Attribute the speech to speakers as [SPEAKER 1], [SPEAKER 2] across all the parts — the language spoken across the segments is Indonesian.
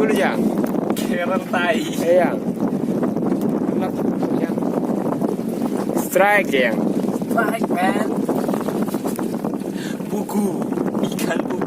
[SPEAKER 1] dulu Jang.
[SPEAKER 2] Kerang tai.
[SPEAKER 1] Yang. Strike Jang.
[SPEAKER 2] Strike man. Buku. Ikan buku.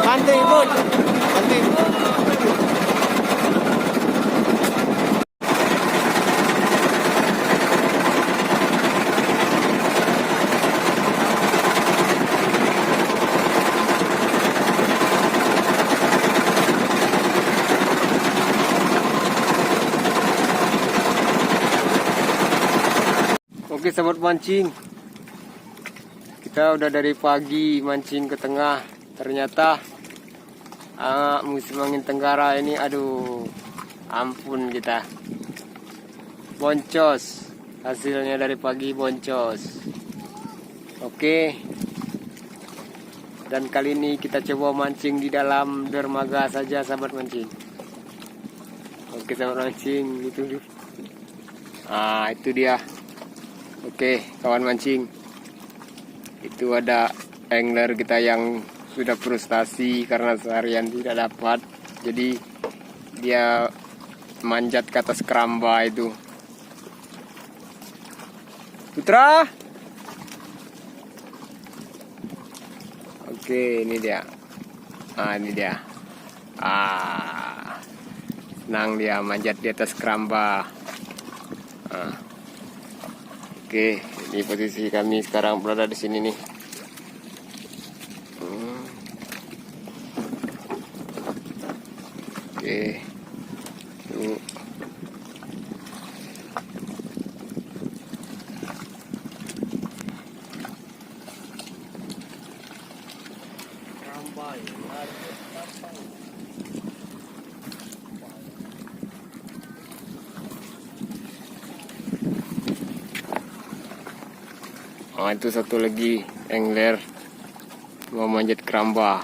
[SPEAKER 1] Banting pun. Banting. Oke sahabat mancing, kita udah dari pagi mancing ke tengah. Ternyata musim angin tenggara ini, aduh, ampun kita. Boncos, hasilnya dari pagi boncos. Oke, dan kali ini kita coba mancing di dalam dermaga saja sahabat mancing. Oke sahabat mancing, itu dia. Oke kawan mancing, itu ada angler kita yang sudah frustasi karena seharian tidak dapat, jadi dia manjat ke atas keramba itu. Putra, oke ini dia. Ini dia. Senang dia manjat di atas keramba. Oke, ini posisi kami sekarang berada di sini nih. Oke. Tuh. Itu satu lagi angler mau manjat keramba.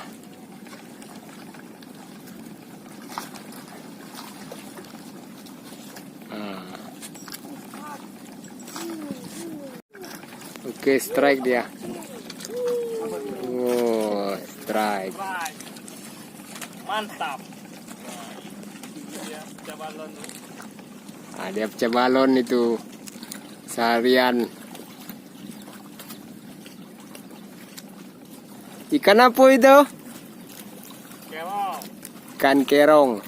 [SPEAKER 1] Oke, strike dia. Oh, strike.
[SPEAKER 2] Mantap. Dia pecah balon.
[SPEAKER 1] Dia pecah balon itu seharian. Ikan apa itu?
[SPEAKER 2] Kerong.
[SPEAKER 1] Ikan kerong.